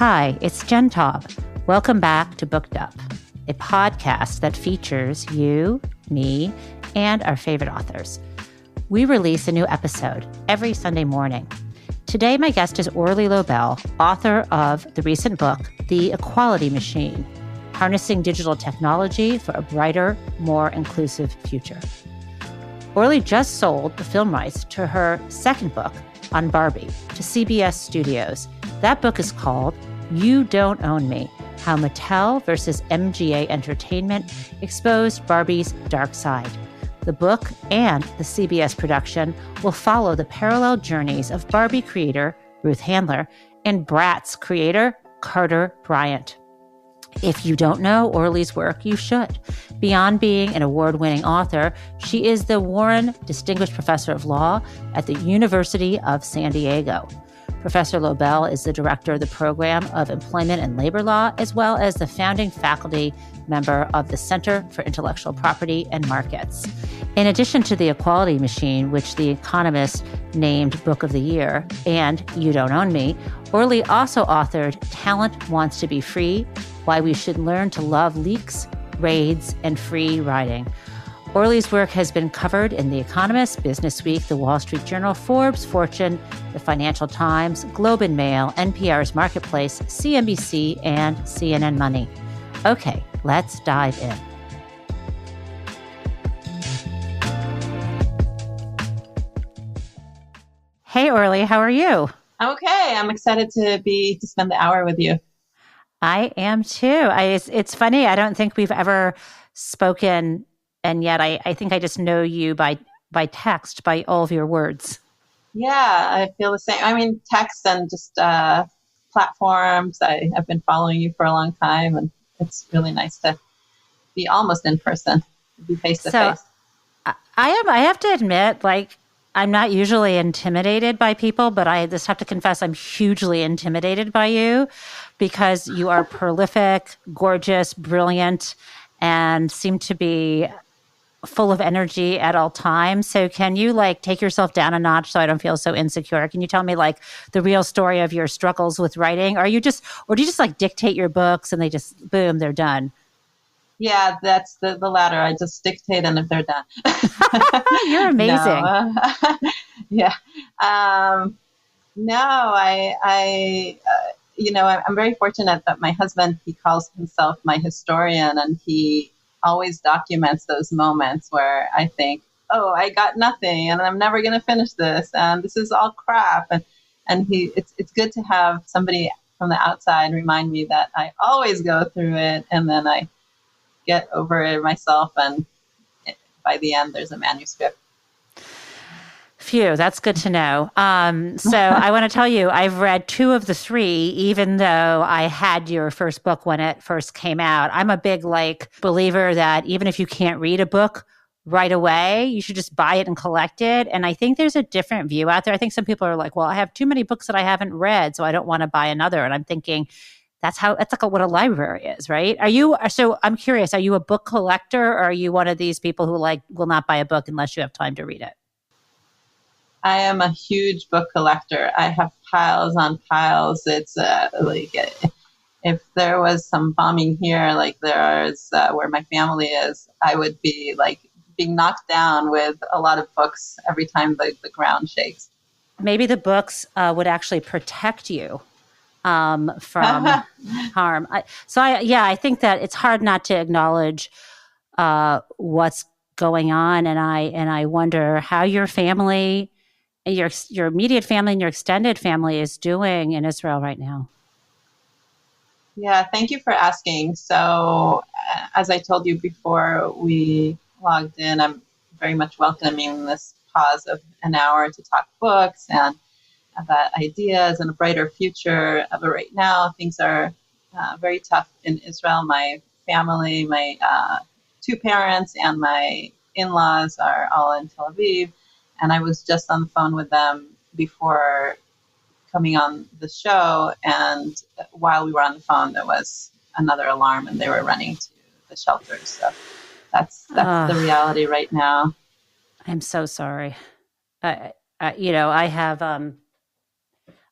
Hi, it's Jen Taub. Welcome back to Booked Up, a podcast that features you, me, and our favorite authors. We release a new episode every Sunday morning. Today, my guest is Orly Lobel, author of the recent book, The Equality Machine, Harnessing Digital Technology for a Brighter, More Inclusive Future. Orly just sold the film rights to her second book on Barbie to CBS Studios. That book is called You Don't Own Me, How Mattel versus MGA Entertainment Exposed Barbie's Dark Side. The book and the CBS production will follow the parallel journeys of Barbie creator Ruth Handler and Bratz creator Carter Bryant. If you don't know Orly's work, you should. Beyond being an award-winning author, she is the Warren Distinguished Professor of Law at the University of San Diego. Professor Lobel is the director of the Program of Employment and Labor Law, as well as the founding faculty member of the Center for Intellectual Property and Markets. In addition to The Equality Machine, which The Economist named Book of the Year, and You Don't Own Me, Orly also authored Talent Wants to Be Free, Why We Should Learn to Love Leaks, Raids, and Free Riding. Orly's work has been covered in The Economist, BusinessWeek, The Wall Street Journal, Forbes, Fortune, The Financial Times, Globe and Mail, NPR's Marketplace, CNBC, and CNN Money. Okay, let's dive in. Hey, Orly, how are you? Okay, I'm excited to spend the hour with you. I am too. It's funny. I don't think we've ever spoken, and yet I think I just know you by text, by all of your words. Yeah, I feel the same. I mean, text and just platforms. I've been following you for a long time, and it's really nice to be almost in person, be face to face. I have to admit, I'm not usually intimidated by people, but I just have to confess I'm hugely intimidated by you because you are prolific, gorgeous, brilliant, and seem to be full of energy at all times. So can you take yourself down a notch so I don't feel so insecure? Can you tell me the real story of your struggles with writing? Or do you just dictate your books and they just, boom, they're done? Yeah, that's the latter. I just dictate and if they're done. You're amazing. Yeah. I'm very fortunate that my husband, he calls himself my historian, and he always documents those moments where I think, oh, I got nothing and I'm never going to finish this and this is all crap. And it's good to have somebody from the outside remind me that I always go through it and then I get over it myself, and by the end there's a manuscript. Phew, that's good to know. So I want to tell you, I've read 2 of the 3, even though I had your first book when it first came out. I'm a big believer that even if you can't read a book right away, you should just buy it and collect it. And I think there's a different view out there. I think some people are like, well, I have too many books that I haven't read, so I don't want to buy another. And I'm thinking, that's what a library is, right? So I'm curious, are you a book collector, or are you one of these people who will not buy a book unless you have time to read it? I am a huge book collector. I have piles on piles. It's if there was some bombing here, like there is where my family is, I would be being knocked down with a lot of books every time the ground shakes. Maybe the books would actually protect you from harm. I think that it's hard not to acknowledge what's going on, and I wonder how your family, your immediate family, and your extended family is doing in Israel right now. Yeah, thank you for asking. So, as I told you before we logged in, I'm very much welcoming this pause of an hour to talk books and about ideas and a brighter future. But right now, things are very tough in Israel. My family, my 2 parents and my in-laws are all in Tel Aviv. And I was just on the phone with them before coming on the show. And while we were on the phone, there was another alarm and they were running to the shelters. So that's the reality right now. I'm so sorry. I have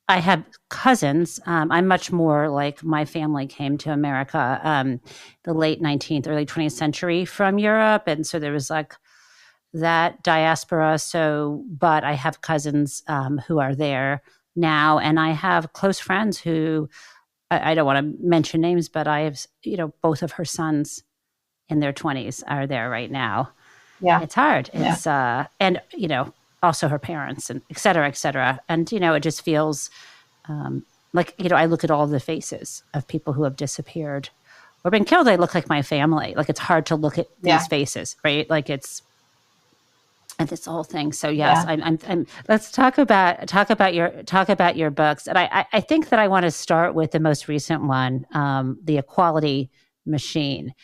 I have cousins. I'm much more like my family came to America the late 19th, early 20th century from Europe. And so there was like that diaspora. So, but I have cousins who are there now. And I have close friends who, I don't want to mention names, but I have, both of her sons in their 20s are there right now. Yeah. It's hard. Yeah. It's, and, also her parents and et cetera, et cetera. And, it just feels like, I look at all the faces of people who have disappeared or been killed. They look like my family. Like it's hard to look at these faces, right? Like it's, and this whole thing. So yes, I'm let's talk about your books. And I think that I want to start with the most recent one, The Equality Machine.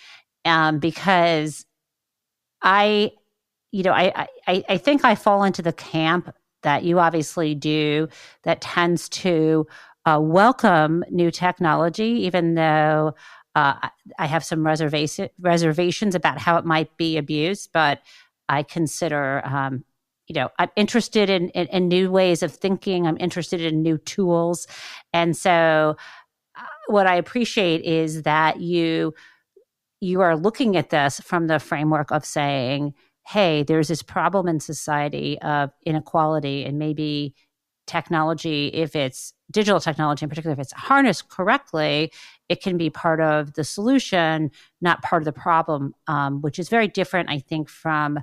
Because I think I fall into the camp that you obviously do that tends to welcome new technology, even though I have some reservations about how it might be abused. But I consider, I'm interested in new ways of thinking. I'm interested in new tools. And so what I appreciate is that you are looking at this from the framework of saying, hey, there's this problem in society of inequality, and maybe technology, if it's digital technology in particular, if it's harnessed correctly, it can be part of the solution, not part of the problem, which is very different, I think, from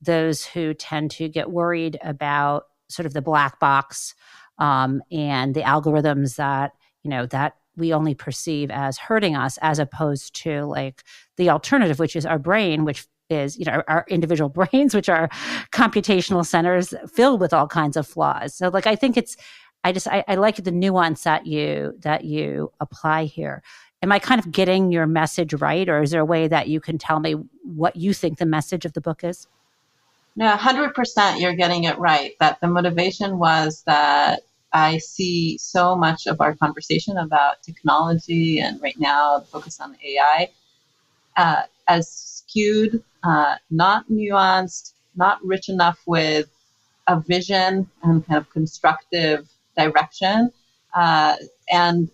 those who tend to get worried about sort of the black box and the algorithms that, that we only perceive as hurting us, as opposed to like the alternative, which is our brain, which is, our individual brains, which are computational centers filled with all kinds of flaws. So like, I think I like the nuance that you apply here. Am I kind of getting your message right? Or is there a way that you can tell me what you think the message of the book is? No, 100% you're getting it right. That the motivation was that I see so much of our conversation about technology and right now the focus on AI as skewed, not nuanced, not rich enough with a vision and kind of constructive direction, and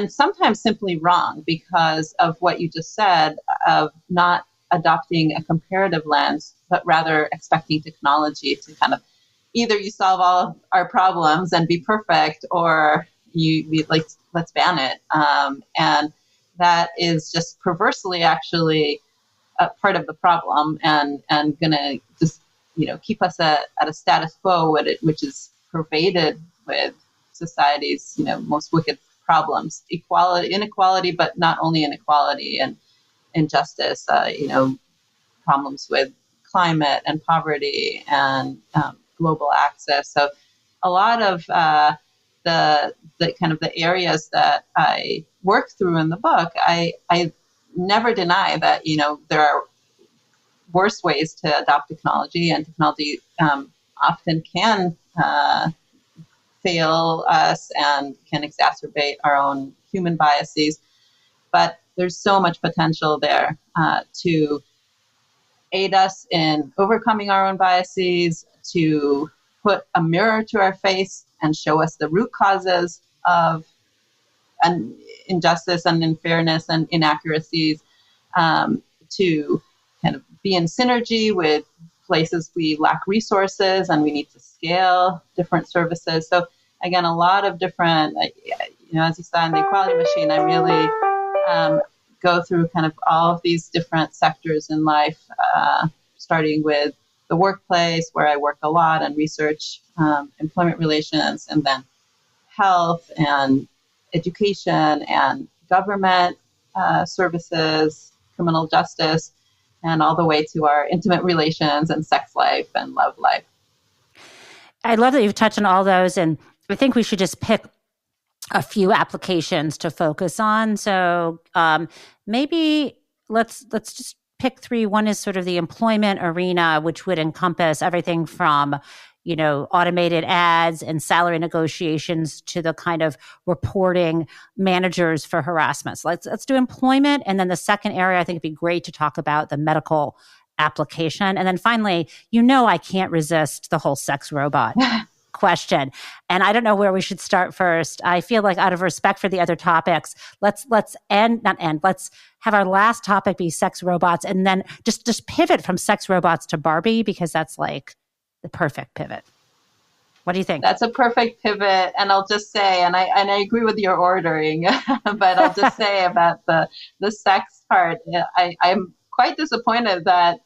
sometimes simply wrong because of what you just said of not adopting a comparative lens, but rather expecting technology to kind of either you solve all of our problems and be perfect, or you like, let's ban it. And that is just perversely actually a part of the problem and going to just, keep us at a status quo, which is pervaded with society's, most wicked problems, inequality, but not only inequality and injustice, problems with climate and poverty and global access. So a lot of the kind of the areas that I work through in the book, I never deny that, there are worse ways to adopt technology, and technology often can fail us and can exacerbate our own human biases. But there's so much potential there to aid us in overcoming our own biases, to put a mirror to our face and show us the root causes of injustice and unfairness and inaccuracies, to kind of be in synergy with places we lack resources and we need to scale different services. So again, a lot of different, as you saw in the Equality Machine, I really go through kind of all of these different sectors in life, starting with the workplace, where I work a lot and research employment relations, and then health and education and government services, criminal justice, and all the way to our intimate relations and sex life and love life. I love that you've touched on all those, and I think we should just pick a few applications to focus on. So maybe let's just pick three. One is sort of the employment arena, which would encompass everything from, automated ads and salary negotiations to the kind of reporting managers for harassment. So let's do employment. And then the second area, I think it'd be great to talk about the medical application. And then finally, I can't resist the whole sex robot question. And I don't know where we should start first. I feel like out of respect for the other topics, let's have our last topic be sex robots, and then just pivot from sex robots to Barbie, because that's like the perfect pivot. What do you think? That's a perfect pivot. And I'll just say, and I agree with your ordering, but I'll just say about the sex part, I'm quite disappointed that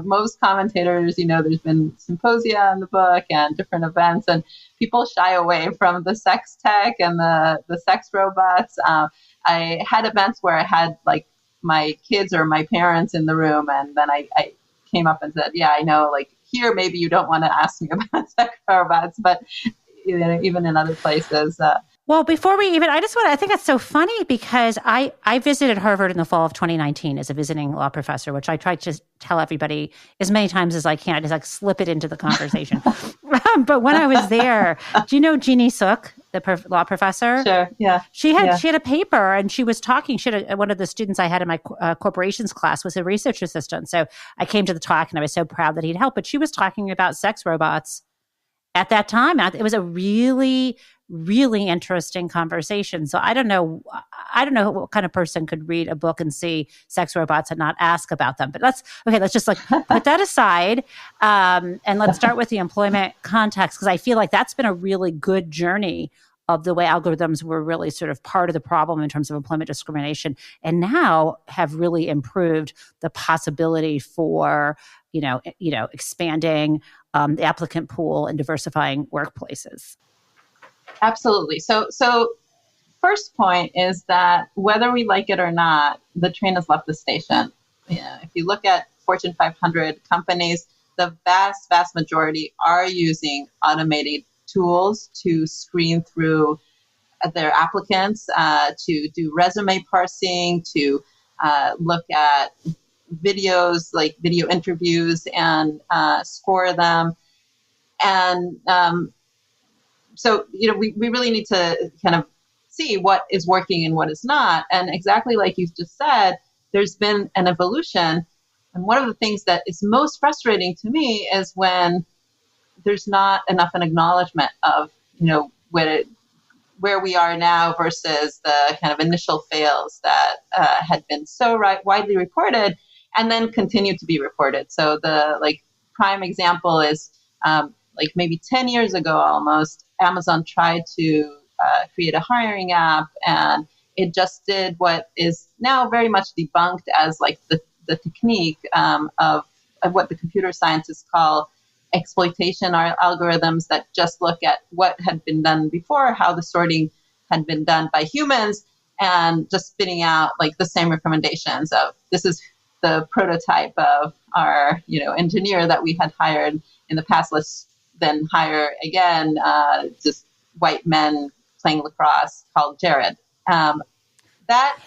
most commentators, there's been symposia on the book and different events, and people shy away from the sex tech and the sex robots. I had events where I had like my kids or my parents in the room, and then I came up and said, yeah, I know, like here, maybe you don't want to ask me about sex robots, but even in other places. Well, before we even, I think that's so funny because I visited Harvard in the fall of 2019 as a visiting law professor, which I try to tell everybody as many times as I can. I just like slip it into the conversation. But when I was there, do you know Jeannie Suk, the law professor? Sure, yeah. She had a paper and she was talking. One of the students I had in my corporations class was a research assistant. So I came to the talk and I was so proud that he'd help. But she was talking about sex robots at that time. It was a really, really interesting conversation. So I don't know what kind of person could read a book and see sex robots and not ask about them. But let's just like put that aside. And let's start with the employment context, because I feel like that's been a really good journey of the way algorithms were really sort of part of the problem in terms of employment discrimination, and now have really improved the possibility for, expanding the applicant pool and diversifying workplaces. Absolutely. So first point is that whether we like it or not, the train has left the station. If you look at Fortune 500 companies, the vast, vast majority are using automated tools to screen through their applicants, to do resume parsing, to look at videos, like video interviews, and score them. And so, we really need to kind of see what is working and what is not. And exactly like you just said, there's been an evolution. And one of the things that is most frustrating to me is when there's not enough an acknowledgement of, where we are now versus the kind of initial fails that had been so widely reported and then continue to be reported. So the prime example is maybe 10 years ago almost, Amazon tried to create a hiring app, and it just did what is now very much debunked as like the technique of what the computer scientists call exploitation algorithms that just look at what had been done before, how the sorting had been done by humans, and just spitting out like the same recommendations of this is the prototype of our engineer that we had hired in the past. Let's then hire again just white men playing lacrosse called Jared. That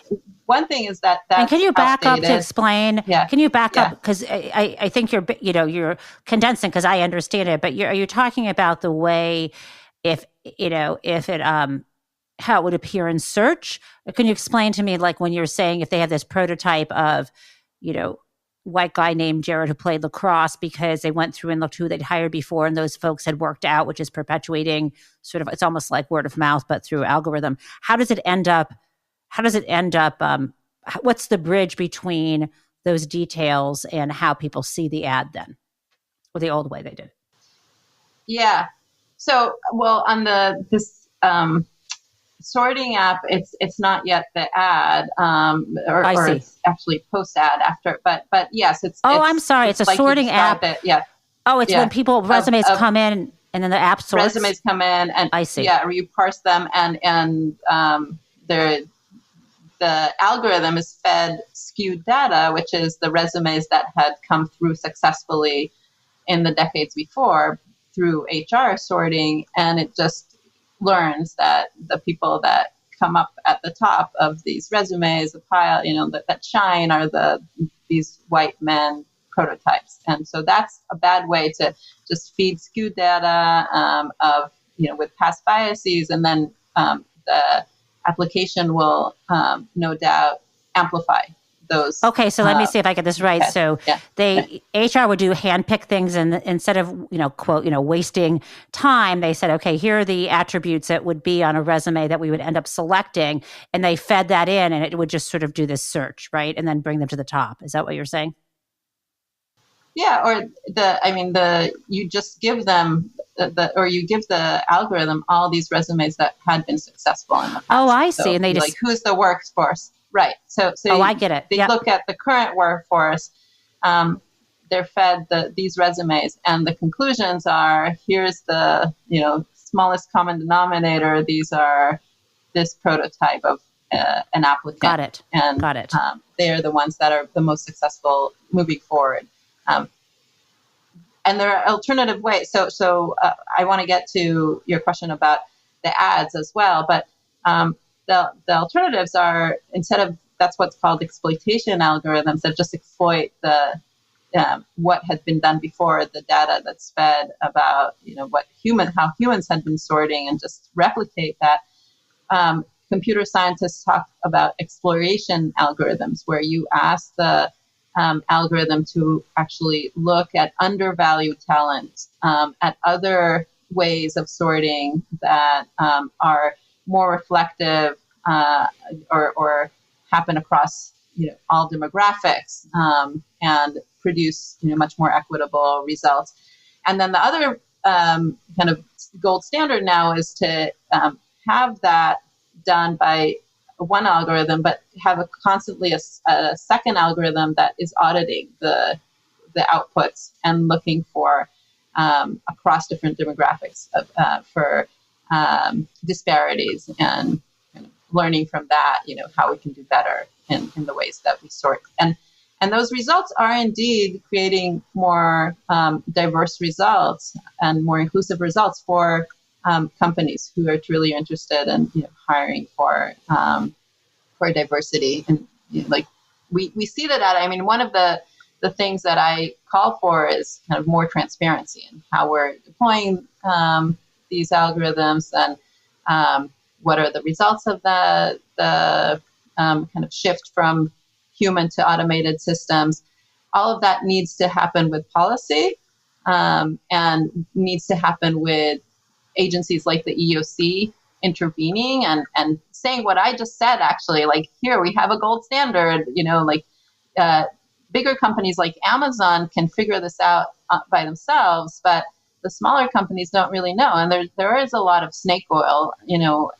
one thing is that that's and can you back outdated. up to explain? Yeah. Can you back up, because I think you're condensing because I understand it, but are you talking about the way if it how it would appear in search? Or can you explain to me, like when you're saying if they have this prototype of white guy named Jared who played lacrosse because they went through and looked who they'd hired before and those folks had worked out, which is perpetuating sort of, it's almost like word of mouth, but through algorithm. How does it end up? What's the bridge between those details and how people see the ad then, or the old way they did it? Yeah. So, well, on this sorting app, it's not yet the ad, or it's actually post ad after. But yes, it's. I'm sorry, it's a like sorting app. Yeah. Oh, it's when people resumes come in and then the app sorts. Resumes come in and I see. Yeah, or you parse them and the algorithm is fed skewed data, which is the resumes that had come through successfully in the decades before through HR sorting, and it just learns that the people that come up at the top of these resumes, the pile, that shine are these white men prototypes. And so that's a bad way to just feed skewed data with past biases, and then the application will no doubt amplify those. Okay, so let me see if I get this right. Okay. So HR would do handpick things, and instead of quote wasting time, they said, okay, here are the attributes that would be on a resume that we would end up selecting, and they fed that in, and it would just sort of do this search, right, and then bring them to the top. Is that what you're saying? Yeah, or you just give them you give the algorithm all these resumes that had been successful in the past. Oh, I see. So and they just like, who's the workforce, right? So I get it. They look at the current workforce. They're fed these resumes, and the conclusions are: here's the smallest common denominator. These are this prototype of an applicant. Got it. And Got it. They are the ones that are the most successful moving forward. And there are alternative ways. So I want to get to your question about the ads as well. But the alternatives are, instead of, that's what's called exploitation algorithms that just exploit the what has been done before, the data that's fed about how humans had been sorting, and just replicate that. Computer scientists talk about exploration algorithms, where you ask the algorithm to actually look at undervalued talent, at other ways of sorting that are more reflective or happen across all demographics, and produce much more equitable results. And then the other kind of gold standard now is to have that done by one algorithm, but have constantly a second algorithm that is auditing the outputs and looking for across different demographics for disparities, and kind of learning from that, how we can do better in the ways that we sort. And those results are indeed creating more diverse results and more inclusive results for companies who are truly interested in hiring for diversity. And we see that. I mean, one of the things that I call for is kind of more transparency in how we're deploying these algorithms, and what are the results of the kind of shift from human to automated systems. All of that needs to happen with policy, and needs to happen with agencies like the EOC intervening and saying what I just said, actually, like, here we have a gold standard, bigger companies like Amazon can figure this out by themselves, but the smaller companies don't really know. And there is a lot of snake oil,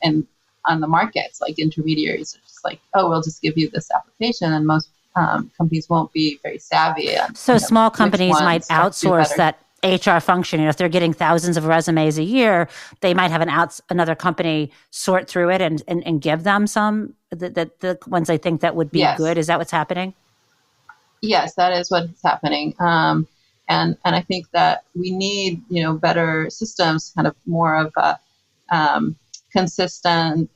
and on the markets, like intermediaries are just like, oh, we'll just give you this application. And most companies won't be very savvy. So small companies might outsource that HR function. If they're getting thousands of resumes a year, they might have another company sort through it and give them some, the ones they think that would be good. Is that what's happening? Yes, that is what's happening. And I think that we need, better systems, kind of more of a consistent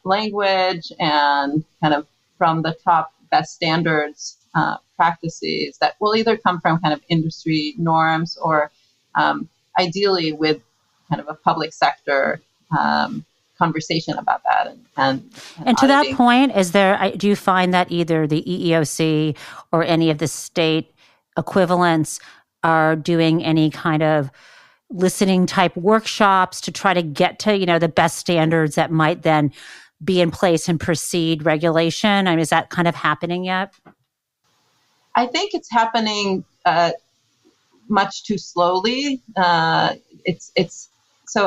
language, and kind of from the top best standards practices that will either come from kind of industry norms, or ideally with kind of a public sector conversation about that. And to that point, do you find that either the EEOC or any of the state equivalents are doing any kind of listening type workshops to try to get to, the best standards that might then be in place and precede regulation? I mean, is that kind of happening yet? I think it's happening much too slowly. So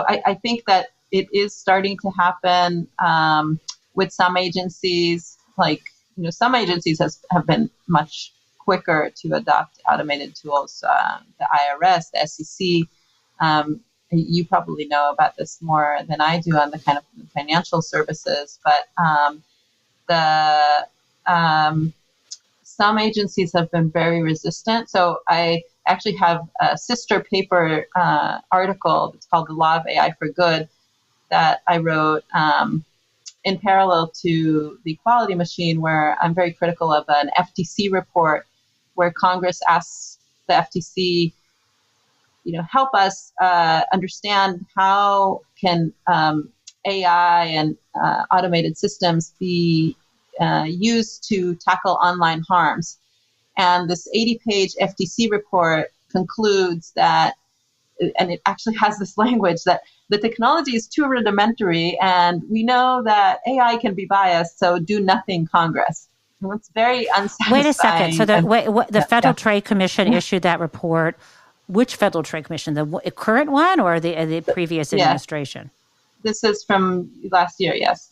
I think that it is starting to happen with some agencies. Like, some agencies have been much quicker to adopt automated tools. The IRS, the SEC. You probably know about this more than I do on the kind of financial services, but some agencies have been very resistant. So I actually have a sister paper article that's called The Law of AI for Good that I wrote in parallel to the Equality Machine, where I'm very critical of an FTC report where Congress asks the FTC, help us understand how can AI and automated systems be used to tackle online harms. And this 80-page FTC report concludes that, and it actually has this language, that the technology is too rudimentary, and we know that AI can be biased, so do nothing, Congress. And it's very unsatisfying. Wait a second. So the Federal Trade Commission issued that report. Which Federal Trade Commission? The current one or the previous administration? This is from last year, yes.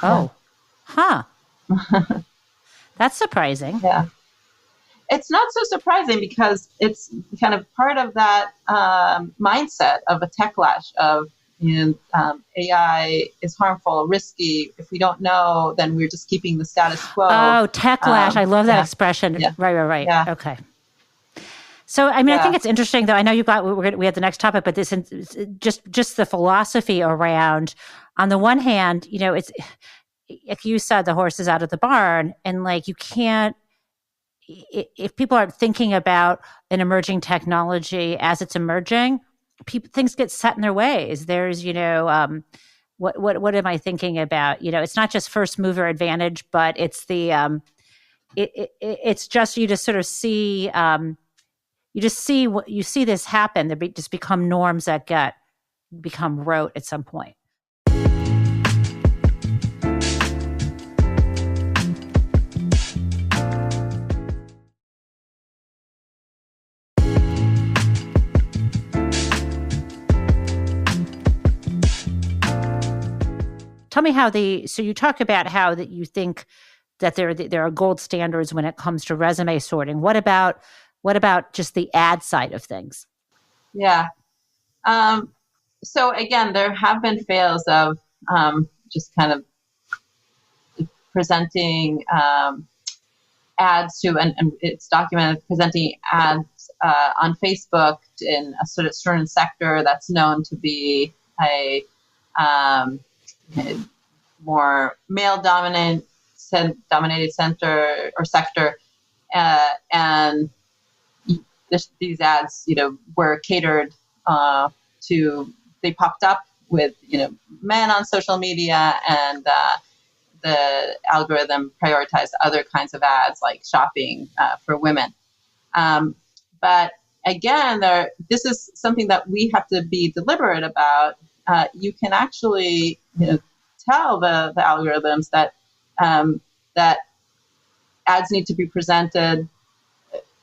Oh, huh. That's surprising. Yeah. It's not so surprising because it's kind of part of that mindset of a techlash of, AI is harmful, risky. If we don't know, then we're just keeping the status quo. Oh, techlash. I love that expression. Yeah. Right. Yeah. Okay. So, I think it's interesting, though. I know we had the next topic, but this just the philosophy around, on the one hand, it's, like you said, the horse is out of the barn, and like you can't, if people aren't thinking about an emerging technology as it's emerging, things get set in their ways. There's, what am I thinking about? It's not just first mover advantage, but it's the, it's just, you just sort of see, you see this happen. They just become norms that become rote at some point. Tell me so you talk about how that you think that there are gold standards when it comes to resume sorting. What about just the ad side of things? Yeah. So again, there have been fails of just kind of presenting ads to, and it's documented, presenting ads on Facebook in a sort of certain sector that's known to be a more male-dominated center or sector, and these ads, were catered to. They popped up with, men on social media, and the algorithm prioritized other kinds of ads like shopping for women. But again, this is something that we have to be deliberate about. You can actually, tell the algorithms that that ads need to be presented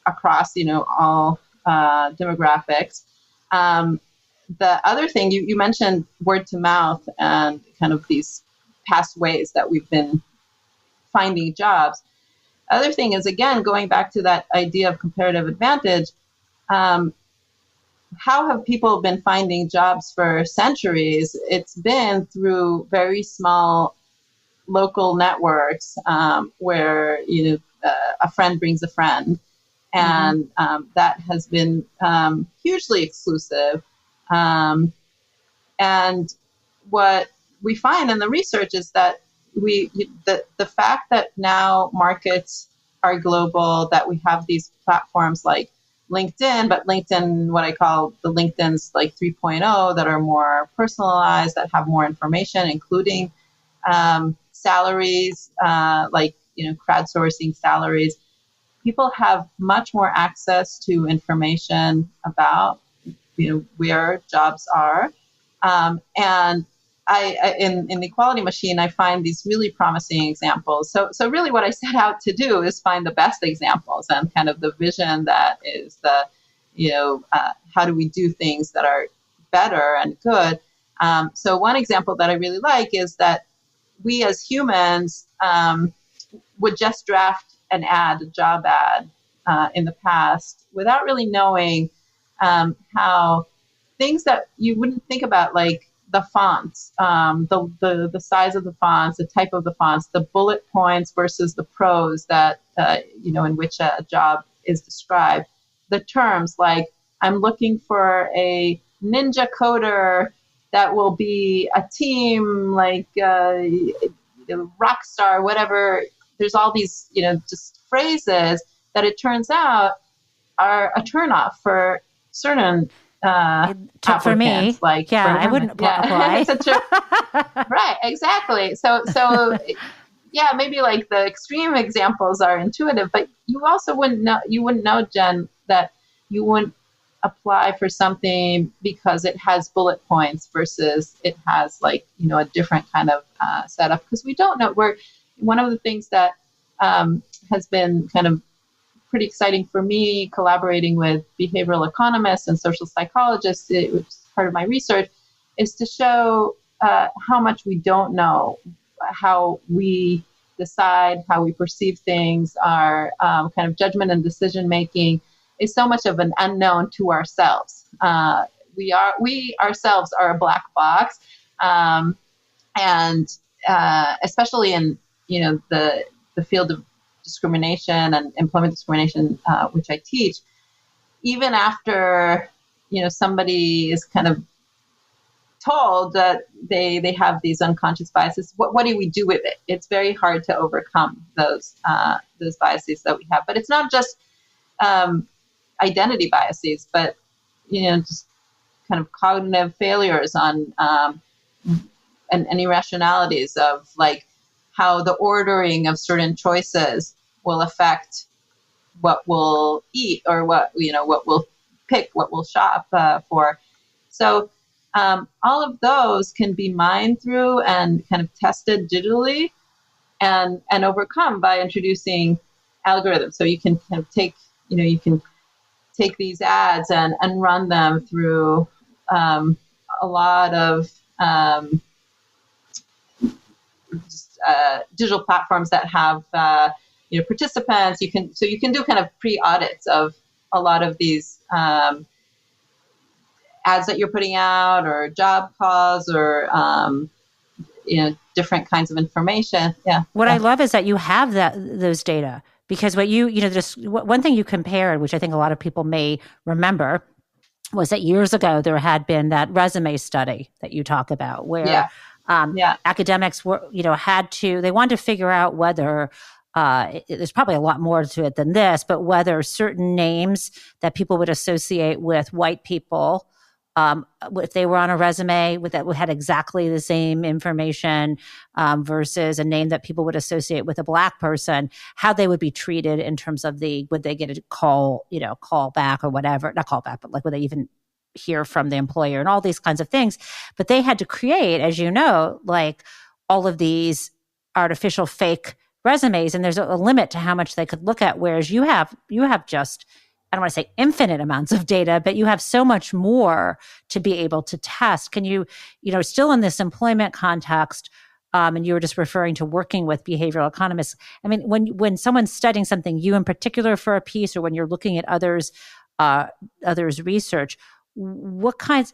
across, all demographics. The other thing you mentioned, word to mouth, and kind of these past ways that we've been finding jobs. Other thing is, again, going back to that idea of comparative advantage. How have people been finding jobs for centuries? It's been through very small local networks where a friend brings a friend, and that has been hugely exclusive. And what we find in the research is that the fact that now markets are global, that we have these platforms like LinkedIn, but LinkedIn, what I call the LinkedIn's like 3.0, that are more personalized, that have more information, including salaries, crowdsourcing salaries. People have much more access to information about, where jobs are. And in the Equality Machine, I find these really promising examples. So really what I set out to do is find the best examples, and kind of the vision that is how do we do things that are better and good. So one example that I really like is that we as humans would just draft an ad, a job ad, in the past without really knowing how things that you wouldn't think about, like the fonts, the size of the fonts, the type of the fonts, the bullet points versus the prose that, in which a job is described. The terms like, I'm looking for a ninja coder that will be a team, like rock star, whatever. There's all these, just phrases that it turns out are a turnoff for certain for me, like, I wouldn't apply. Right, exactly. So yeah, maybe like the extreme examples are intuitive, but you also wouldn't know, Jen, that you wouldn't apply for something because it has bullet points versus it has like, a different kind of setup. Because we don't know. One of the things that has been kind of pretty exciting for me, collaborating with behavioral economists and social psychologists, which is part of my research, is to show how much we don't know, how we decide, how we perceive things, our kind of judgment and decision making is so much of an unknown to ourselves. We ourselves are a black box, and especially in the field of discrimination and employment discrimination, which I teach. Even after somebody is kind of told that they have these unconscious biases, what do we do with it? It's very hard to overcome those biases that we have. But it's not just identity biases, but just kind of cognitive failures on and irrationalities of like how the ordering of certain choices will affect what we'll eat or what we'll pick, what we'll shop for. So all of those can be mined through and kind of tested digitally and overcome by introducing algorithms. So you can kind of take these ads and run them through a lot of digital platforms that have participants. You can do kind of pre-audits of a lot of these ads that you're putting out, or job calls, or different kinds of information. What I love is that you have those data, because what just one thing you compared, which I think a lot of people may remember, was that years ago there had been that resume study that you talk about, where academics were they wanted to figure out whether there's probably a lot more to it than this, but whether certain names that people would associate with white people, if they were on a resume that had exactly the same information versus a name that people would associate with a black person, how they would be treated in terms of would they get a call back or whatever, not call back, but like would they even hear from the employer and all these kinds of things. But they had to create, as you know, like all of these artificial fake resumes, and there's a limit to how much they could look at, whereas you have just, I don't want to say infinite amounts of data, but you have so much more to be able to test. Can you, still in this employment context, and you were just referring to working with behavioral economists. I mean, when someone's studying something, you in particular for a piece, or when you're looking at others' research, what kinds,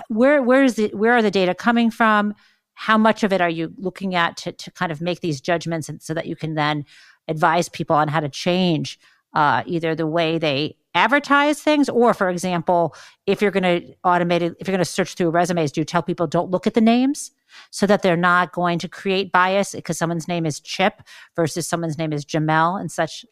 where are the data coming from? How much of it are you looking at to kind of make these judgments, and so that you can then advise people on how to change either the way they advertise things, or, for example, if you're going to automate it, if you're going to search through resumes, do you tell people don't look at the names so that they're not going to create bias because someone's name is Chip versus someone's name is Jamel and such?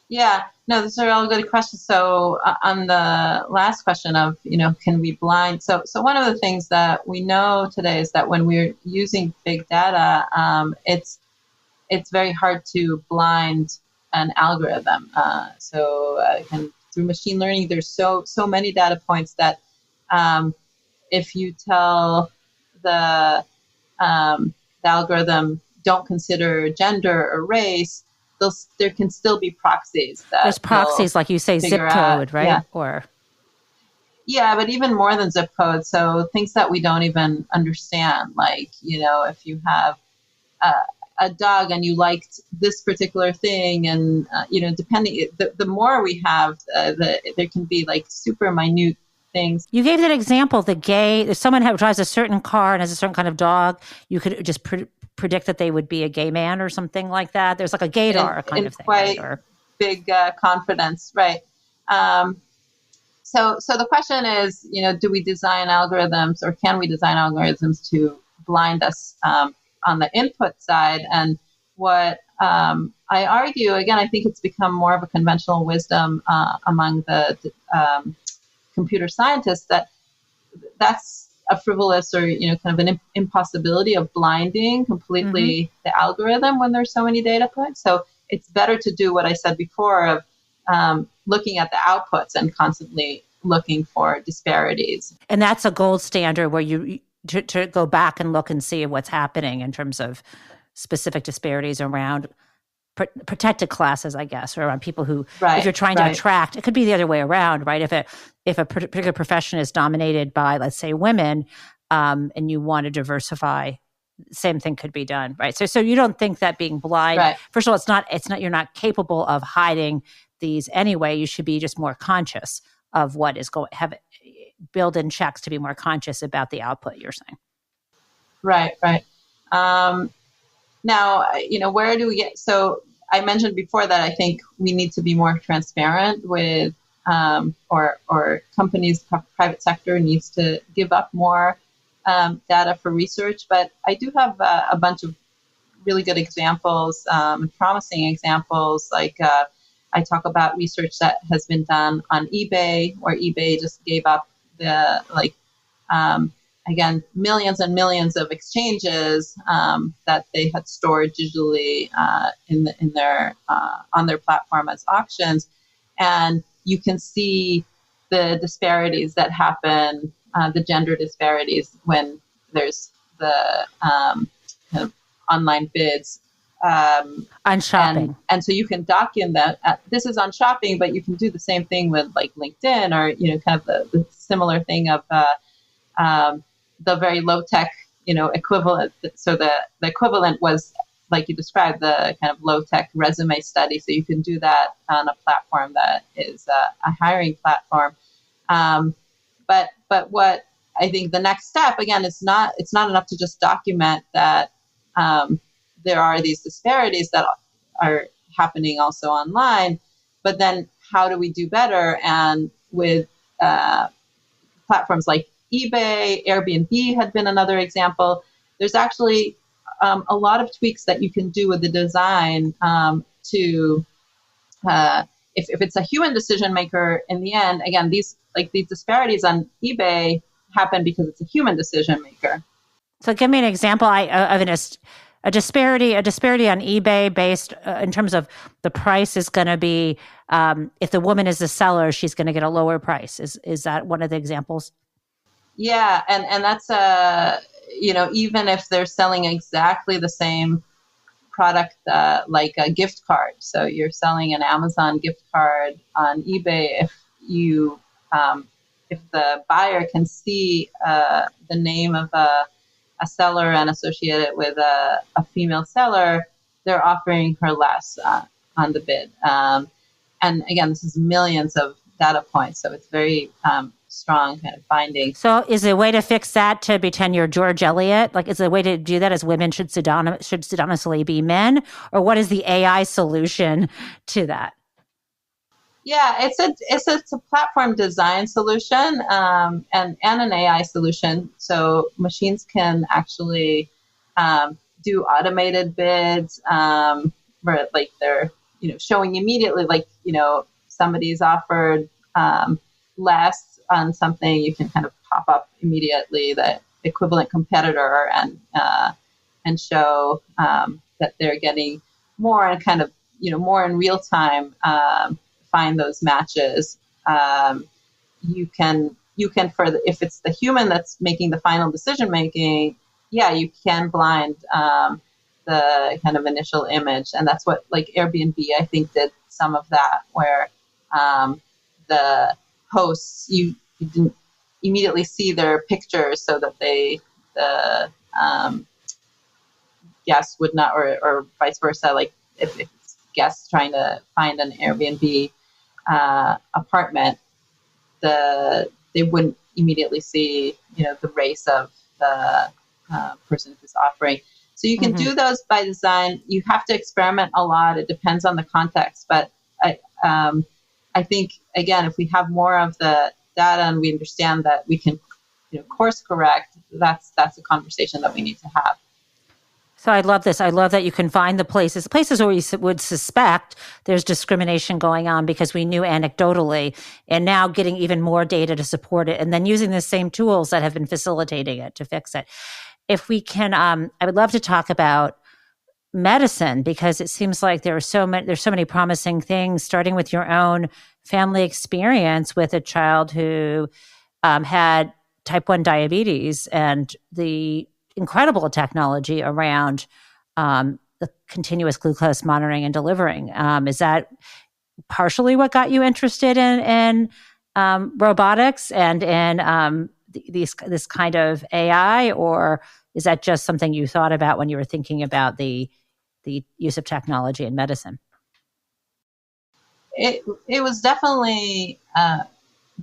Yeah, no, those are all good questions. So on the last question of, can we blind? So one of the things that we know today is that when we're using big data, it's very hard to blind an algorithm. Through machine learning, there's so many data points that if you tell the algorithm don't consider gender or race, there can still be proxies. There's proxies, like you say, zip code, right? Yeah. But even more than zip code. So things that we don't even understand, like, if you have a dog and you liked this particular thing, and, depending, the more we have, there can be like super minute things. You gave that example, if someone drives a certain car and has a certain kind of dog, you could just predict that they would be a gay man or something like that. There's like a gaydar kind of thing. Quite big confidence, right? So the question is, do we design algorithms, or can we design algorithms to blind us on the input side? And what I argue, again, I think it's become more of a conventional wisdom among the computer scientists, that's a frivolous or, kind of an impossibility of blinding completely the algorithm when there's so many data points. So it's better to do what I said before of looking at the outputs and constantly looking for disparities. And that's a gold standard where you to go back and look and see what's happening in terms of specific disparities around protected classes, I guess, or around people who, if you're trying to attract, it could be the other way around, right? If a particular profession is dominated by, let's say, women, and you want to diversify, same thing could be done, right? So you don't think that being blind, first of all, it's not, you're not capable of hiding these anyway. You should be just more conscious of what is going, build in checks to be more conscious about the output, you're saying. Right. Now, where do we get, so I mentioned before that I think we need to be more transparent with, or companies, private sector needs to give up more data for research. But I do have a bunch of really good examples, promising examples. Like I talk about research that has been done on eBay, where eBay just gave up the, again, millions and millions of exchanges that they had stored digitally in their on their platform as auctions, and you can see the disparities that happen, the gender disparities when there's the kind of online bids on shopping, and so you can document that. This is on shopping, but you can do the same thing with like LinkedIn or kind of the similar thing of the very low tech, equivalent. So the equivalent was, like you described, the kind of low tech resume study. So you can do that on a platform that is a hiring platform. But what I think the next step, again, it's not enough to just document that there are these disparities that are happening also online. But then how do we do better? And with platforms like eBay, Airbnb had been another example. There's actually a lot of tweaks that you can do with the design to, if it's a human decision maker in the end, again, these disparities on eBay happen because it's a human decision maker. So give me an example of a disparity on eBay based in terms of the price is going to be, if the woman is the seller, she's going to get a lower price. Is that one of the examples? Yeah, and that's even if they're selling exactly the same product, like a gift card. So you're selling an Amazon gift card on eBay. If you, if the buyer can see the name of a seller and associate it with a female seller, they're offering her less on the bid. And again, this is millions of data points, so it's very strong kind of finding. So is the way to fix that to pretend you're George Eliot? Like, is the way to do that as women should pseudonymously be men? Or what is the AI solution to that? Yeah, it's a platform design solution and an AI solution. So machines can actually do automated bids where like they're showing immediately, like somebody's offered less on something, you can kind of pop up immediately the equivalent competitor and show that they're getting more and kind of more in real time. Find those matches. You can if it's the human that's making the final decision making, you can blind the kind of initial image, and that's what like Airbnb I think did some of that, where the hosts you didn't immediately see their pictures, so that the guests would not, or vice versa. Like if it's guests trying to find an Airbnb apartment, they wouldn't immediately see the race of the person who's offering. So you can do those by design. You have to experiment a lot. It depends on the context, but I think again, if we have more of the data and we understand that we can course correct, that's a conversation that we need to have. So I love this. I love that you can find the places where you would suspect there's discrimination going on because we knew anecdotally, and now getting even more data to support it, and then using the same tools that have been facilitating it to fix it. If we can, I would love to talk about medicine, because it seems like there's so many promising things, starting with your own family experience with a child who had type 1 diabetes and the incredible technology around the continuous glucose monitoring and delivering. Is that partially what got you interested in robotics and in this kind of AI, or is that just something you thought about when you were thinking about the use of technology in medicine? It was definitely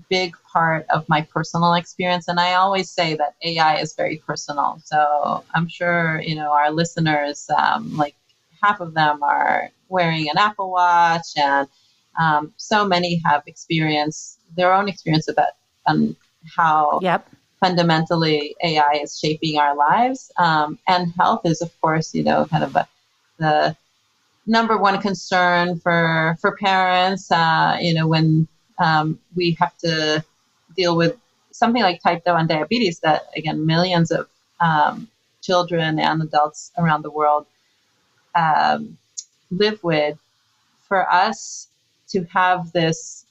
big part of my personal experience. And I always say that AI is very personal. So I'm sure, our listeners, like half of them are wearing an Apple Watch, and so many have experienced their own experience about how fundamentally AI is shaping our lives. And health is, of course, kind of the number one concern for parents, when we have to deal with something like type 1 diabetes that, again, millions of children and adults around the world live with. For us to have this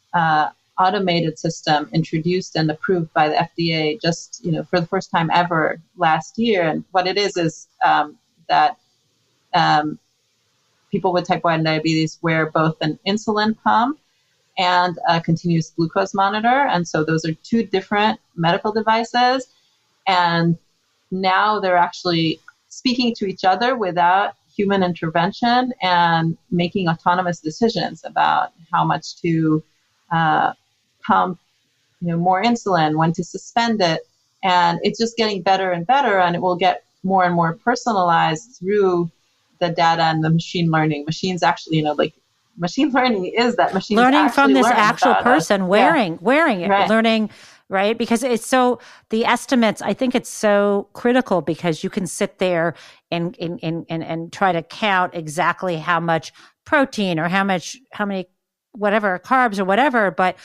automated system introduced and approved by the FDA just, for the first time ever last year. And what it is that people with type 1 diabetes wear both an insulin pump and a continuous glucose monitor. And so those are two different medical devices. And now they're actually speaking to each other without human intervention and making autonomous decisions about how much to pump, more insulin, when to suspend it. And it's just getting better and better, and it will get more and more personalized through the data and the machine learning. Machines actually, machine learning is that machines learning from this actual person wearing it, right. Learning, right? Because it's so, the estimates, I think it's so critical, because you can sit there and try to count exactly how much protein or how many whatever carbs or whatever, but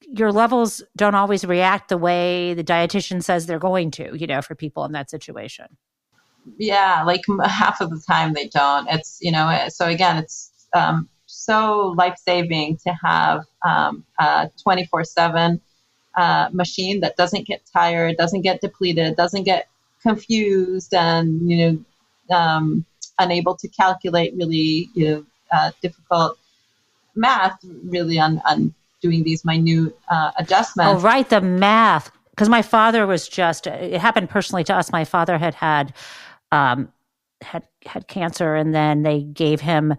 your levels don't always react the way the dietitian says they're going to, for people in that situation. Yeah, like half of the time they don't. It's, so again, it's so life-saving to have a 24/7 machine that doesn't get tired, doesn't get depleted, doesn't get confused, and, unable to calculate really, difficult math really on doing these minute adjustments. Oh, right, the math. Because my father was it happened personally to us. My father had cancer, and then they gave him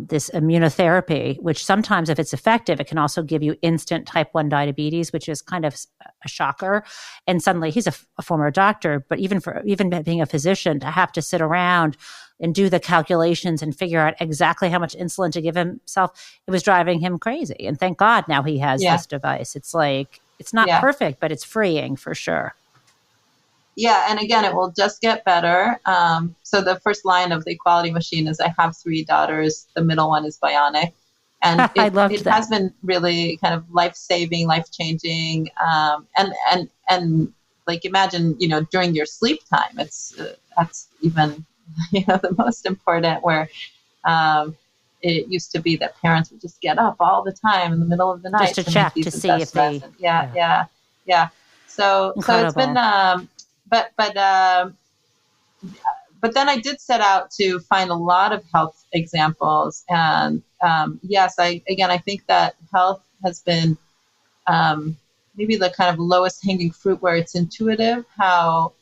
this immunotherapy, which sometimes, if it's effective, it can also give you instant type 1 diabetes, which is kind of a shocker. And suddenly, he's a former doctor, but even being a physician, to have to sit around and do the calculations and figure out exactly how much insulin to give himself, it was driving him crazy. And thank God now he has this device. It's like, it's not perfect, but it's freeing for sure. Yeah, and again, it will just get better. So the first line of the equality machine is, I have 3 daughters. The middle one is bionic. And it has been really kind of life-saving, life-changing. And like, imagine, during your sleep time, that's even, the most important, where it used to be that parents would just get up all the time in the middle of the night just to check to see if they... Yeah. So it's been... But then I did set out to find a lot of health examples. And yes, I think that health has been maybe the kind of lowest hanging fruit, where it's intuitive, how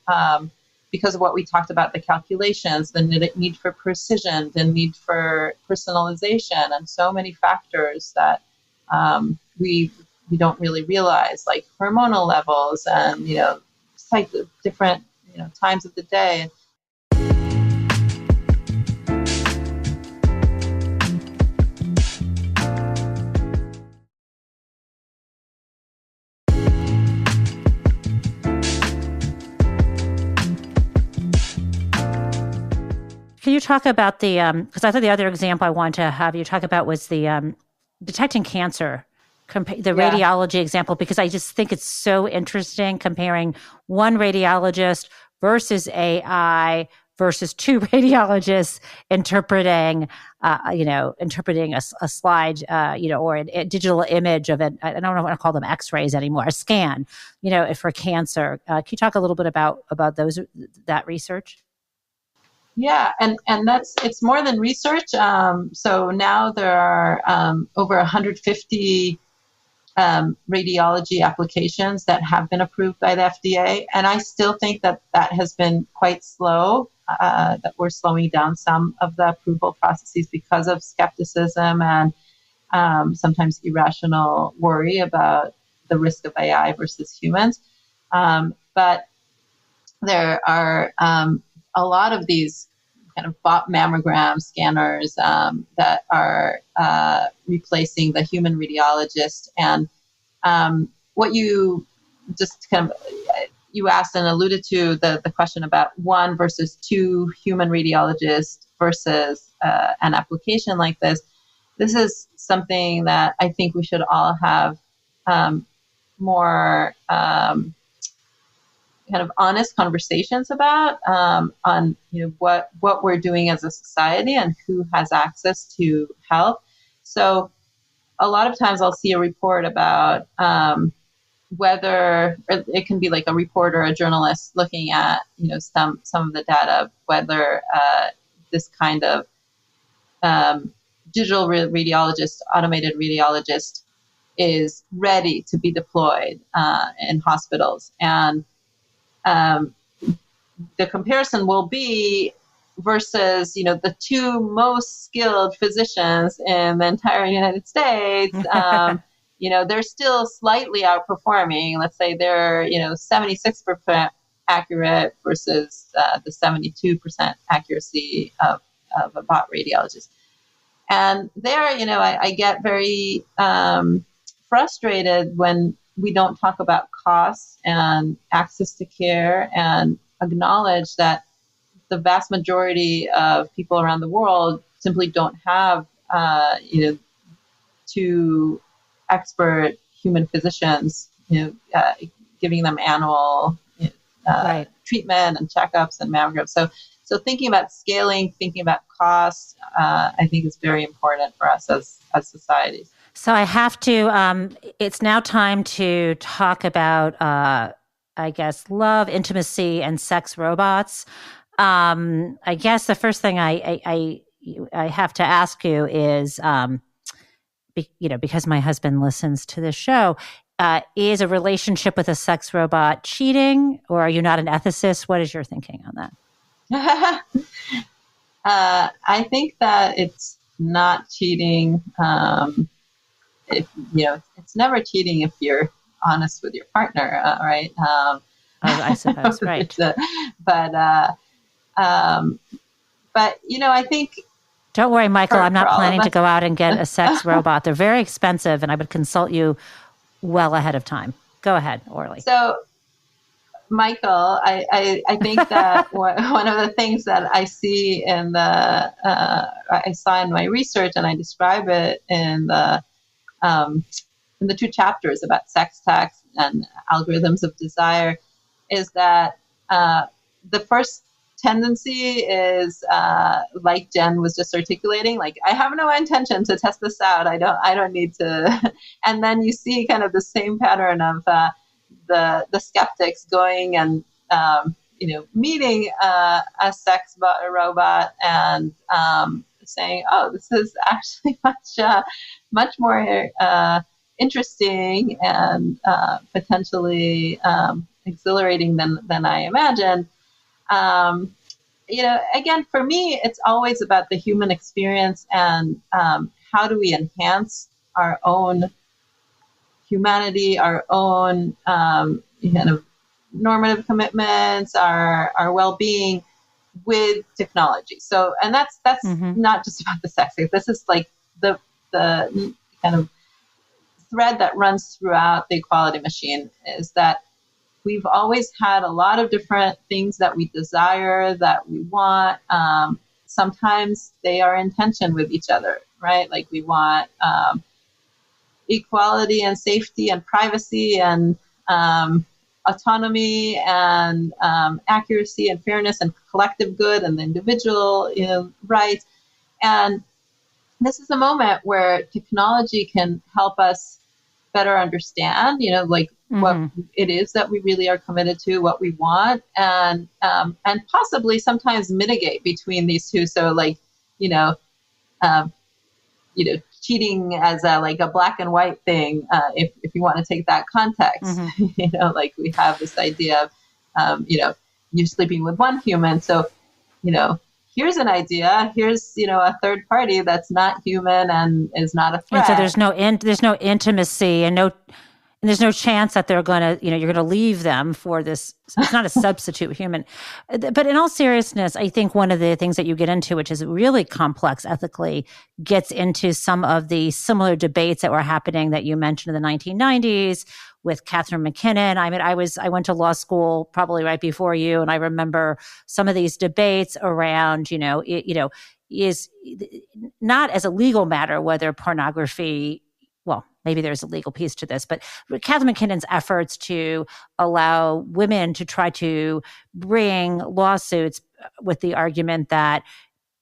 because of what we talked about, the calculations, the need for precision, the need for personalization, and so many factors that we don't really realize, like hormonal levels and, different, times of the day. Can you talk about the, because I thought the other example I wanted to have you talk about was the detecting cancer, the radiology example, because I just think it's so interesting comparing one radiologist versus AI versus two radiologists interpreting a slide, or a digital image of it. I don't know what to call them X-rays anymore, a scan, for cancer. Can you talk a little bit about that research? Yeah, and it's more than research. So now there are over 150 radiology applications that have been approved by the FDA, and I still think that has been quite slow. That we're slowing down some of the approval processes because of skepticism and sometimes irrational worry about the risk of AI versus humans. But there are a lot of these kind of bot mammogram scanners that are replacing the human radiologist. And what you just kind of, you asked and alluded to the question about one versus two human radiologists versus an application like this. This is something that I think we should all have more kind of honest conversations about on what we're doing as a society and who has access to health. So a lot of times I'll see a report about whether, or it can be like a reporter, a journalist looking at some of the data of whether this kind of digital radiologist, automated radiologist is ready to be deployed in hospitals. And the comparison will be versus, the two most skilled physicians in the entire United States. They're still slightly outperforming. Let's say they're, 76% accurate versus the 72% accuracy of a bot radiologist. And there, I get very frustrated when we don't talk about costs and access to care and acknowledge that the vast majority of people around the world simply don't have, two expert human physicians, giving them annual treatment and checkups and mammograms. So thinking about scaling, thinking about costs, I think is very important for us as societies. So I have to, it's now time to talk about, love, intimacy, and sex robots. I guess the first thing I have to ask you is, because my husband listens to this show, is a relationship with a sex robot cheating, or are you not an ethicist? What is your thinking on that? I think that it's not cheating. It's never cheating if you're honest with your partner, right? I suppose, right. But I think. Don't worry, Michael. I'm not planning to go out and get a sex robot. They're very expensive, and I would consult you well ahead of time. Go ahead, Orly. So, Michael, I think that one of the things that I see in I saw in my research, and I describe it in the two chapters about sex text and algorithms of desire, is that the first tendency is like Jen was just articulating, like, I have no intention to test this out. I don't need to. And then you see kind of the same pattern of the skeptics going and meeting a sex robot and saying, oh, this is actually much more interesting and potentially exhilarating than I imagined. Again, for me, it's always about the human experience and how do we enhance our own humanity, our own kind of normative commitments, our well-being with technology. So, and that's not just about the sex. This is like the kind of thread that runs throughout the equality machine, is that we've always had a lot of different things that we desire, that we want. sometimes they are in tension with each other, right? Like we want equality and safety and privacy and autonomy and accuracy and fairness and collective good and the individual rights. And this is a moment where technology can help us better understand, what it is that we really are committed to, what we want, and possibly sometimes mitigate between these two. So, cheating as a black and white thing, if you want to take that context, we have this idea of, you're sleeping with one human, so, here's an idea. Here's, a third party that's not human and is not a threat. And so there's no intimacy and there's no chance that they're going to, you're going to leave them for this. It's not a substitute human. But in all seriousness, I think one of the things that you get into, which is really complex ethically, gets into some of the similar debates that were happening that you mentioned in the 1990s with Catherine McKinnon. I mean, I went to law school probably right before you, and I remember some of these debates around, is not as a legal matter whether pornography. Well, maybe there's a legal piece to this, but Catherine McKinnon's efforts to allow women to try to bring lawsuits with the argument that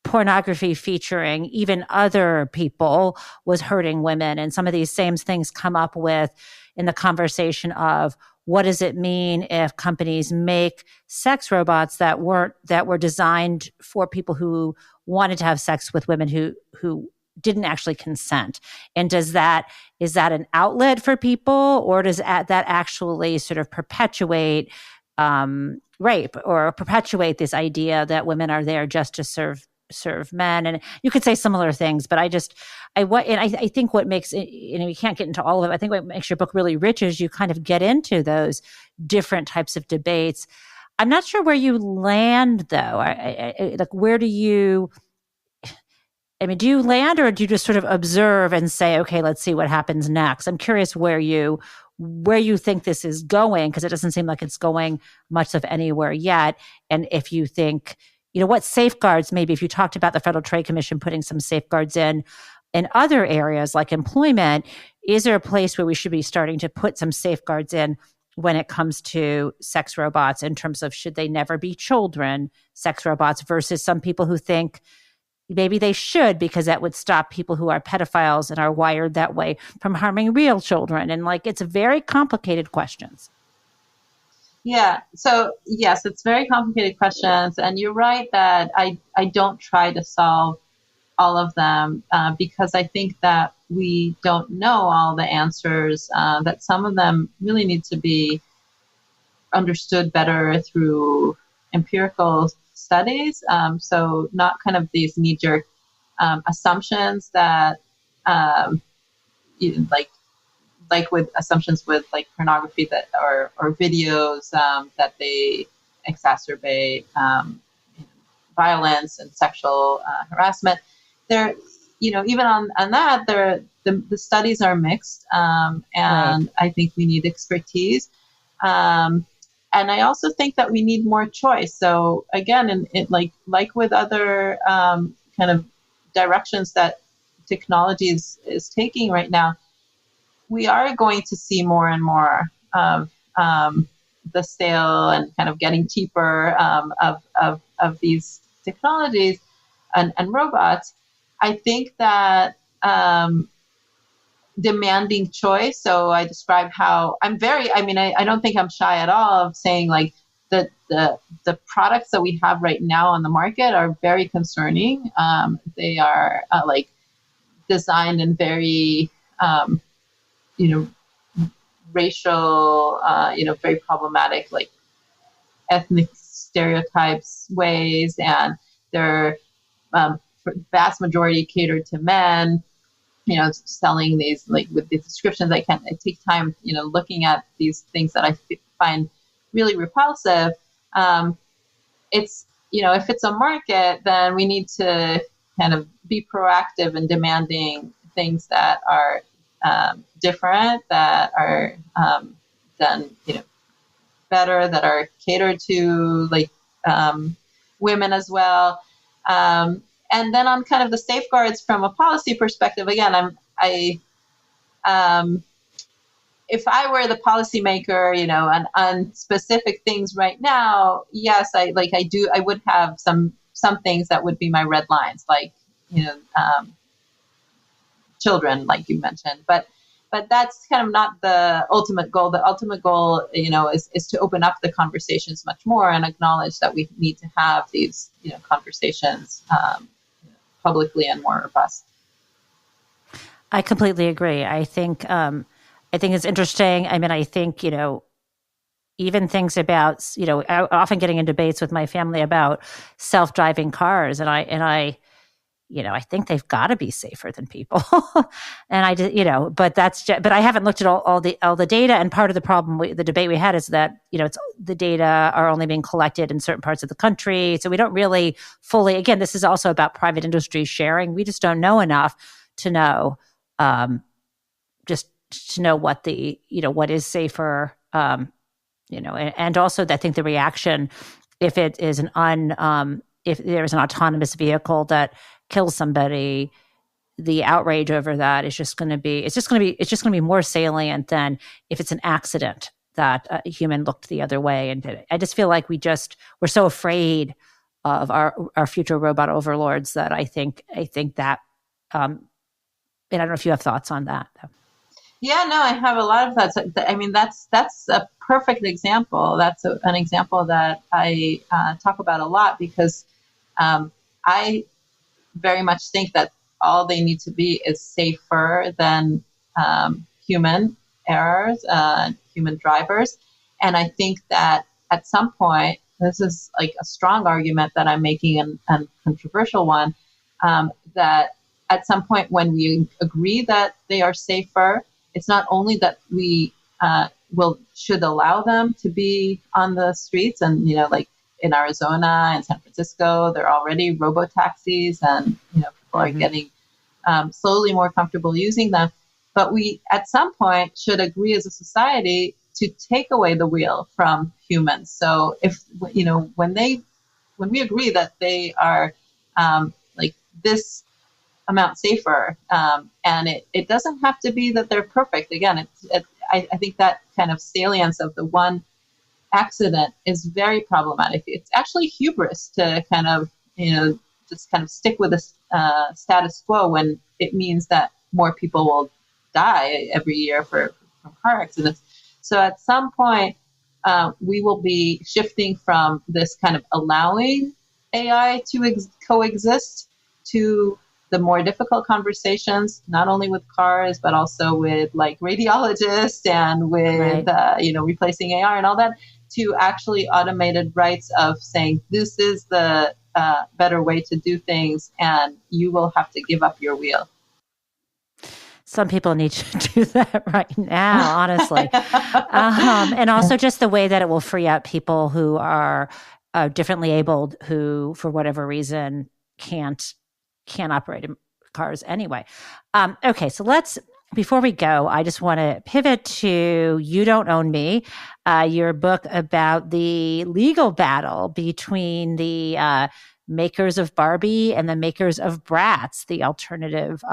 pornography featuring even other people was hurting women. And some of these same things come up with in the conversation of what does it mean if companies make sex robots that were designed for people who wanted to have sex with women who didn't actually consent. And is that an outlet for people, or does that actually sort of perpetuate rape or perpetuate this idea that women are there just to serve men? And you could say similar things, but I think what makes it, you can't get into all of it. I think what makes your book really rich is you kind of get into those different types of debates. I'm not sure where you land though. Where do you land, or do you just sort of observe and say, okay, let's see what happens next? I'm curious where you think this is going, because it doesn't seem like it's going much of anywhere yet. And if you think, what safeguards, maybe if you talked about the Federal Trade Commission putting some safeguards in other areas like employment, is there a place where we should be starting to put some safeguards in when it comes to sex robots in terms of should they never be children, sex robots, versus some people who think maybe they should, because that would stop people who are pedophiles and are wired that way from harming real children. And it's very complicated questions. Yeah. So yes, it's very complicated questions. And you're right that I don't try to solve all of them because I think that we don't know all the answers, that some of them really need to be understood better through empirical studies. So not kind of these knee-jerk assumptions that, like with assumptions with pornography that or videos that they exacerbate violence and sexual harassment. There, even on that, the studies are mixed, and right. I think we need expertise. And I also think that we need more choice. So again, like with other kind of directions that technology is taking right now, we are going to see more and more of the sale and kind of getting cheaper of these technologies and robots. I think that demanding choice. So I describe how I don't think I'm shy at all of saying that the products that we have right now on the market are very concerning. They are designed in very, racial, very problematic, ethnic stereotypes ways. And they're vast majority catered to men. Selling these with these descriptions, I take time, looking at these things that I find really repulsive. It's, if it's a market, then we need to kind of be proactive in demanding things that are different, that are then, better, that are catered to women as well. And then on kind of the safeguards from a policy perspective, again, if I were the policymaker, on specific things right now, yes, I would have some things that would be my red lines, like, children, like you mentioned, but that's kind of not the ultimate goal. The ultimate goal, is to open up the conversations much more and acknowledge that we need to have these, conversations publicly and more robust. I completely agree. I think it's interesting. I mean, I think, even things about, I often getting in debates with my family about self-driving cars, and I think they've got to be safer than people. And I did, but but I haven't looked at all the data. And part of the problem, the debate we had is that, the data are only being collected in certain parts of the country. So we don't really fully, again, this is also about private industry sharing. We just don't know enough to know, just to know what what is safer, and also I think the reaction, if it is if there's an autonomous vehicle that kills somebody, the outrage over that is just going to be more salient than if it's an accident that a human looked the other way and did it. I just feel like we're so afraid of our future robot overlords that I think that, and I don't know if you have thoughts on that, though. Yeah, no, I have a lot of thoughts. I mean, that's a perfect example. That's an example that I talk about a lot, because I very much think that all they need to be is safer than human errors, human drivers. And I think that at some point, this is like a strong argument that I'm making, and controversial one, that at some point when we agree that they are safer, it's not only that we should allow them to be on the streets, and like in Arizona and San Francisco, there are already robo-taxis, and people are getting slowly more comfortable using them. But we, at some point, should agree as a society to take away the wheel from humans. So if when we agree that they are like this amount safer, and it doesn't have to be that they're perfect. Again, I think that kind of salience of the one accident is very problematic. It's actually hubris to kind of just kind of stick with the status quo when it means that more people will die every year from car accidents. So at some point, we will be shifting from this kind of allowing AI to coexist to the more difficult conversations, not only with cars, but also with like radiologists and with, replacing AR and all that, to actually automated rights of saying, this is the better way to do things, and you will have to give up your wheel. Some people need to do that right now, honestly. And also just the way that it will free up people who are differently abled, who, for whatever reason, can't operate in cars anyway. Okay, so before we go, I just want to pivot to You Don't Own Me, your book about the legal battle between the makers of Barbie and the makers of Bratz, the alternative,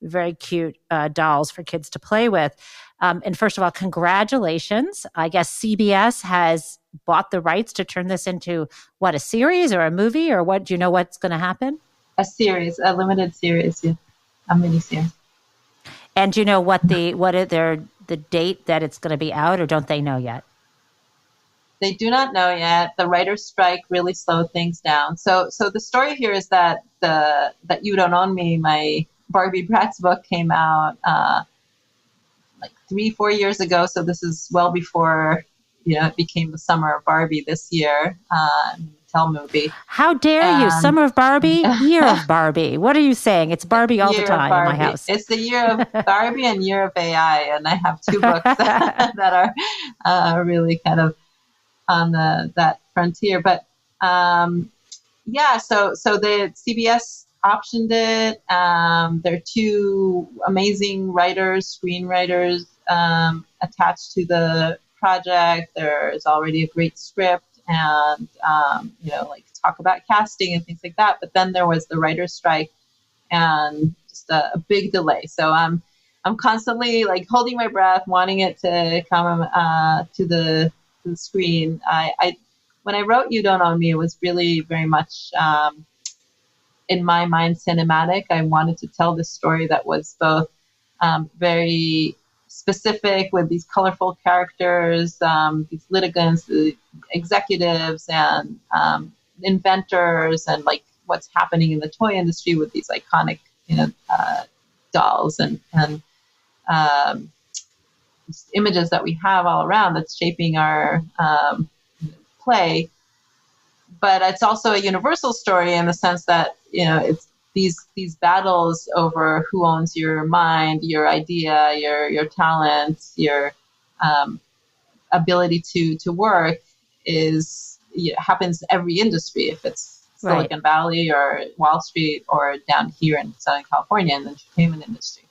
very cute dolls for kids to play with. And first of all, congratulations. I guess CBS has bought the rights to turn this into, a series or a movie, or what? Do you know what's going to happen? A series, a limited series, yeah. A miniseries. And do you know the date that it's going to be out, or don't they know yet? They do not know yet. The writer's strike really slowed things down. So the story here is that that You Don't Own Me, my Barbie Bratz book, came out like 3-4 years ago. So this is well before it became the summer of Barbie this year. Mattel movie. How dare you? Summer of Barbie, year of Barbie. What are you saying? It's Barbie all the time in my house. It's the year of Barbie and year of AI. And I have 2 books that are really kind of on that frontier. But so the CBS optioned it. There are 2 amazing writers, screenwriters attached to the project. There's already a great script, and talk about casting and things like that. But then there was the writer's strike and just a big delay. So I'm constantly like holding my breath, wanting it to come to the screen. I when I wrote You Don't Own Me, it was really very much in my mind cinematic. I wanted to tell this story that was both very specific with these colorful characters, these litigants, the executives, and inventors, and like what's happening in the toy industry with these iconic, dolls and images that we have all around that's shaping our play. But it's also a universal story in the sense that, it's these battles over who owns your mind, your idea, your talent, your ability to work happens every industry, if it's Silicon Valley or Wall Street or down here in Southern California in the entertainment industry.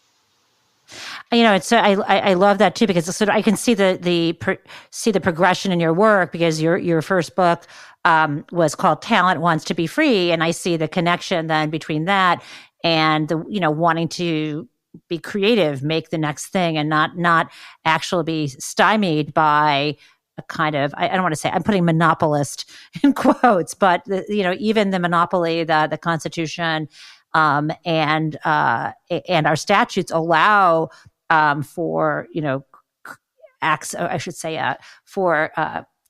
It's I love that too, because sort of I can see the progression in your work, because your first book was called Talent Wants to Be Free, and I see the connection then between that and the wanting to be creative, make the next thing, and not actually be stymied by a kind of, I don't want to say, I'm putting monopolist in quotes, but even the monopoly that the Constitution and our statutes allow for acts, I should say, for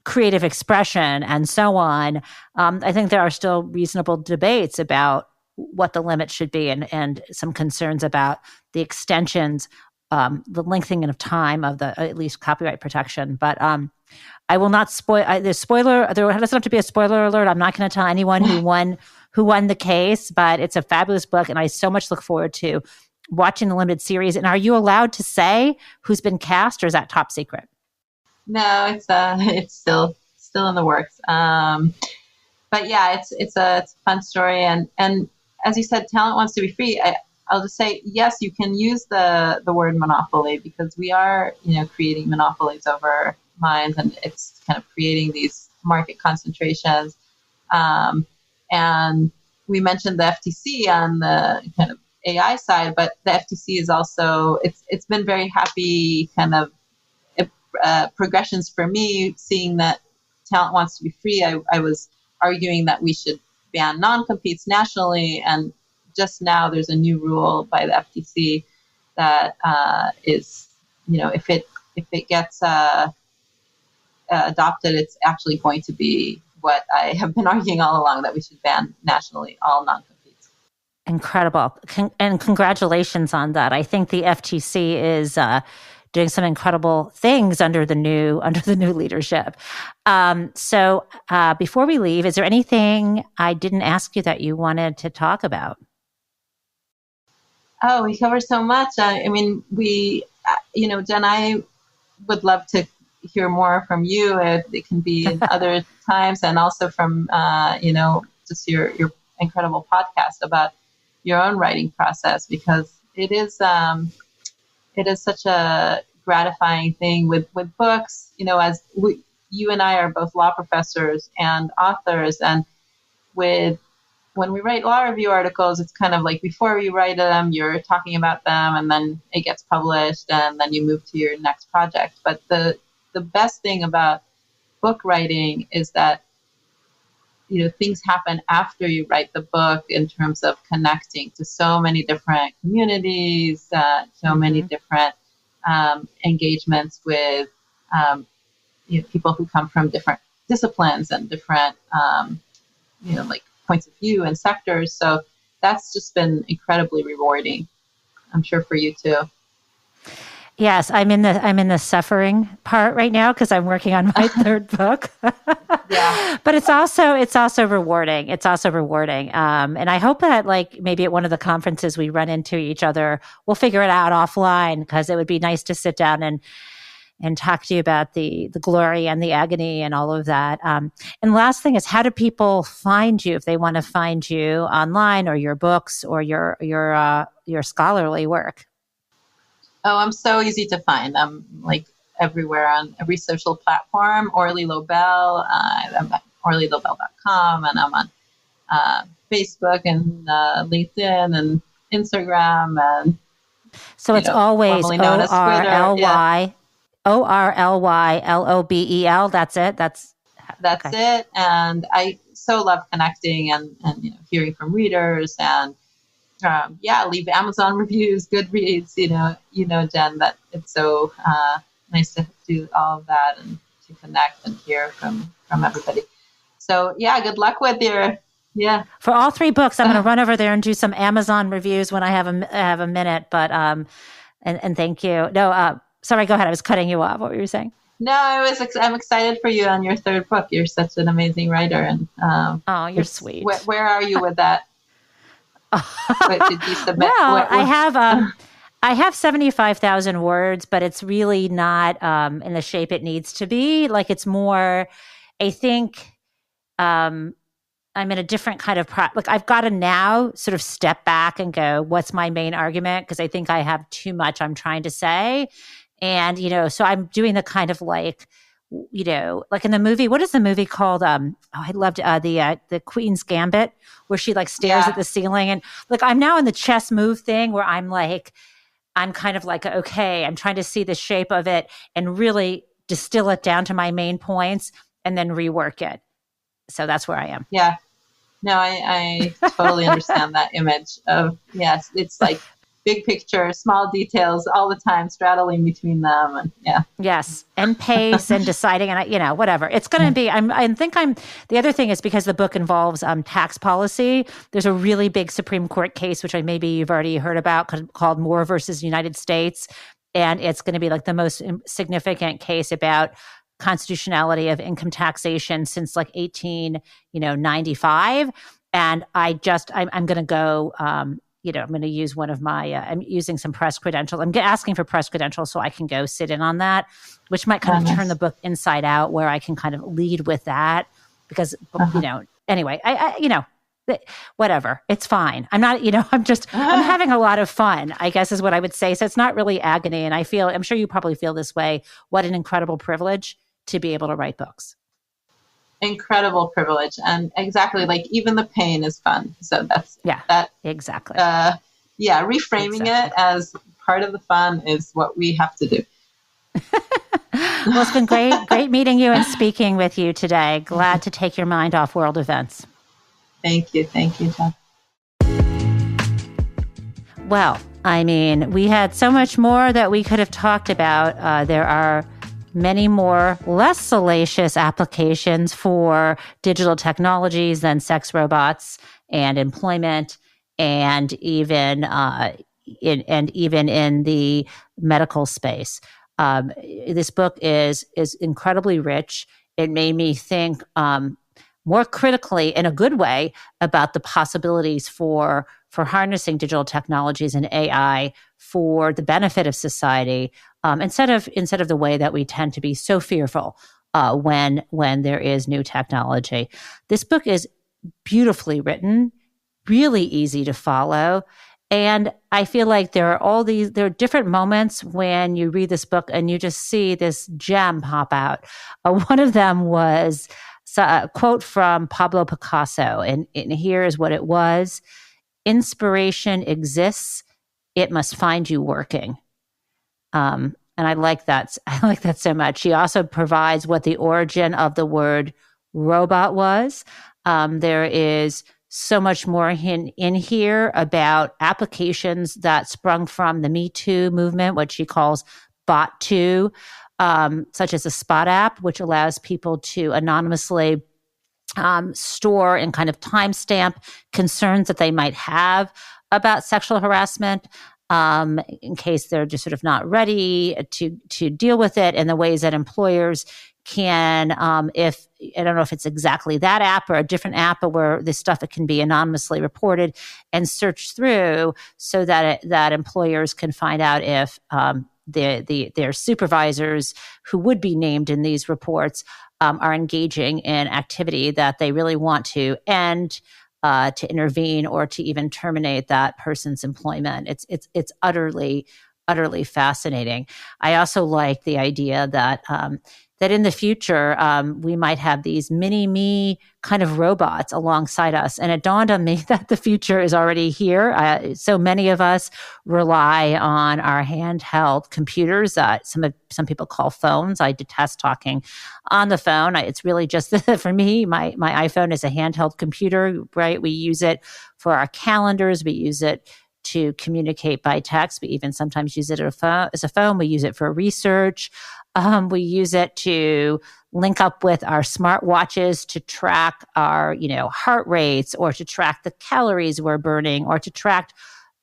creative expression and so on. I think there are still reasonable debates about what the limits should be, and some concerns about the extensions, the lengthening of time of the at least copyright protection. But I will not spoil the spoiler. There doesn't have to be a spoiler alert. I'm not going to tell anyone who won the case, but it's a fabulous book, and I so much look forward to watching the limited series. And are you allowed to say who's been cast, or is that top secret? No, it's still in the works. But yeah, it's a fun story, and as you said, talent wants to be free. I'll just say, yes, you can use the word monopoly, because we are creating monopolies over minds, and it's kind of creating these market concentrations. And we mentioned the FTC on the kind of AI side, but the FTC is also, it's been very happy kind of progressions for me, seeing that talent wants to be free. I was arguing that we should ban non-competes nationally, and just now there's a new rule by the FTC that is, if it gets adopted, it's actually going to be what I have been arguing all along, that we should ban nationally all non-competes. Incredible. And congratulations on that. I think the FTC is doing some incredible things under the new leadership. So before we leave, is there anything I didn't ask you that you wanted to talk about? Oh, we covered so much. I mean, Jen, I would love to hear more from you. It can be in other times, and also from, just your incredible podcast about your own writing process, because it is such a gratifying thing with books, as you and I are both law professors and authors, and when we write law review articles, it's kind of like before you write them, you're talking about them, and then it gets published, and then you move to your next project. But the best thing about book writing is that, things happen after you write the book, in terms of connecting to so many different communities, so many different engagements with people who come from different disciplines and different, like points of view and sectors. So that's just been incredibly rewarding. I'm sure for you too. Yes, I'm in the suffering part right now, because I'm working on my third book. Yeah, but it's also rewarding. It's also rewarding, and I hope that, like, maybe at one of the conferences we run into each other, we'll figure it out offline, because it would be nice to sit down and talk to you about the glory and the agony and all of that. And last thing is, how do people find you if they want to find you online, or your books, or your scholarly work? Oh, I'm so easy to find. I'm like everywhere on every social platform. Orly Lobel. I'm orlylobel.com, and I'm on Facebook and LinkedIn and Instagram, and so it's always formerly known as Twitter. ORLYLOBEL. That's it. That's okay. It. And I so love connecting and hearing from readers, and leave Amazon reviews, Goodreads. Jen, that it's so nice to do all of that and to connect and hear from everybody. So good luck with your. Yeah. For all 3 books, I'm going to run over there and do some Amazon reviews when I have a minute. But and thank you. No, sorry. Go ahead. I was cutting you off. What were you saying? No, I'm excited for you on your 3rd book. You're such an amazing writer, and oh, you're sweet. Where are you with that? What did you submit? Well, I have 75,000 words, but it's really not in the shape it needs to be. Like, it's more. I think. I'm in a different kind of I've got to now sort of step back and go, what's my main argument? Because I think I have too much I'm trying to say. And, so I'm doing the kind of like in the movie, what is the movie called? I loved the Queen's Gambit, where she like stares at the ceiling. And like, I'm now in the chess move thing where I'm kind of like, okay, I'm trying to see the shape of it and really distill it down to my main points and then rework it. So that's where I am. Yeah. No, I totally understand that image of, yes, it's like big picture, small details all the time, straddling between them. And Yes. And pace and deciding, and whatever. It's going to be, the other thing is because the book involves tax policy, there's a really big Supreme Court case, which maybe you've already heard about, called Moore versus United States. And it's going to be like the most significant case about constitutionality of income taxation since like 1895. And I'm going to go, I'm going to use one of my, I'm using some press credentials. I'm asking for press credentials so I can go sit in on that, which might kind of turn the book inside out, where I can kind of lead with that because, anyway, I whatever, it's fine. I'm not, I'm having a lot of fun, I guess is what I would say. So it's not really agony. And I'm sure you probably feel this way. What an incredible privilege to be able to write books. Incredible privilege. And exactly, like, even the pain is fun. So that's exactly. Reframing it as part of the fun is what we have to do. Well, it's been great meeting you and speaking with you today. Glad to take your mind off world events. Thank you, John. Well, we had so much more that we could have talked about. There are many more less salacious applications for digital technologies than sex robots and employment, and even in the medical space. This book is incredibly rich. It made me think more critically, in a good way, about the possibilities for harnessing digital technologies and AI for the benefit of society, instead of the way that we tend to be so fearful when there is new technology. This book is beautifully written, really easy to follow. And I feel like there are different moments when you read this book and you just see this gem pop out. One of them was a quote from Pablo Picasso, and here is what it was: "Inspiration exists, it must find you working." And I like that. I like that so much. He also provides what the origin of the word robot was. There is so much more in here about applications that sprung from the Me Too movement, what she calls Bot 2, such as a Spot app, which allows people to anonymously store and kind of timestamp concerns that they might have about sexual harassment, in case they're just sort of not ready to deal with it, and the ways that employers can, if I don't know if it's exactly that app or a different app, but where this stuff, it can be anonymously reported and searched through, so that employers can find out if their supervisors who would be named in these reports are engaging in activity that they really want to end, to intervene, or to even terminate that person's employment. It's utterly utterly fascinating. I also like the idea that that in the future, we might have these mini-me kind of robots alongside us. And it dawned on me that the future is already here. So many of us rely on our handheld computers, some people call phones. I detest talking on the phone. It's really just, for me, my iPhone is a handheld computer, right? We use it for our calendars. We use it to communicate by text. We even sometimes use it as a phone. We use it for research. We use it to link up with our smartwatches to track our, heart rates, or to track the calories we're burning, or to track,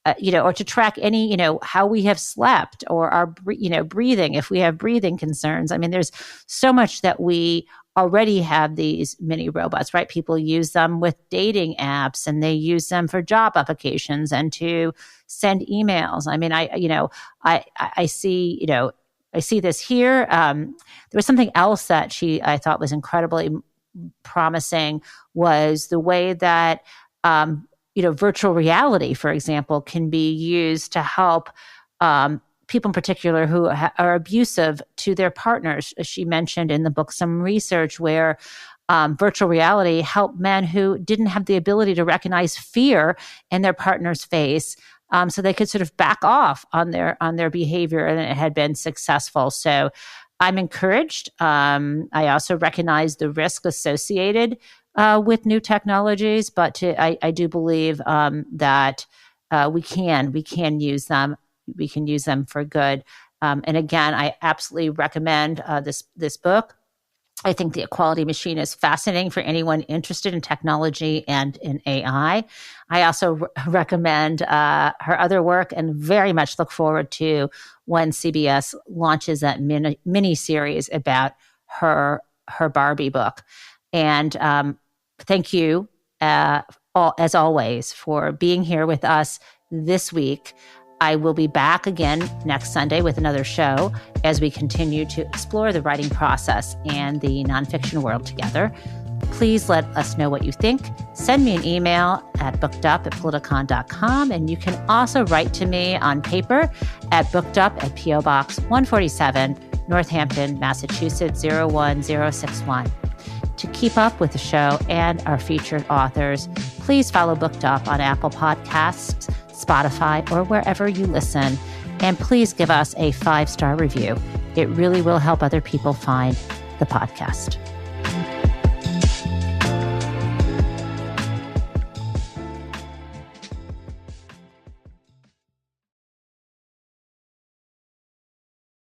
or to track any, how we have slept, or our, breathing, if we have breathing concerns. I mean, there's so much that we already have these mini robots, right? People use them with dating apps, and they use them for job applications and to send emails. I mean, I see, I see this here. There was something else that I thought was incredibly promising, was the way that, virtual reality, for example, can be used to help people in particular who are abusive to their partners. She mentioned in the book some research where virtual reality helped men who didn't have the ability to recognize fear in their partner's face, so they could sort of back off on their behavior, and it had been successful. So I'm encouraged. I also recognize the risk associated with new technologies, but I do believe that we can use them. We can use them for good. And again, I absolutely recommend this book. I think The Equality Machine is fascinating for anyone interested in technology and in AI. I also recommend her other work, and very much look forward to when CBS launches that mini series about her Barbie book. And thank you, as always, for being here with us this week. I will be back again next Sunday with another show as we continue to explore the writing process and the nonfiction world together. Please let us know what you think. Send me an email at bookedup@politicon.com, and you can also write to me on paper at bookedup at P.O. Box 147, Northampton, Massachusetts 01061. To keep up with the show and our featured authors, please follow Booked Up on Apple Podcasts, Spotify, or wherever you listen. And please give us a 5-star review. It really will help other people find the podcast.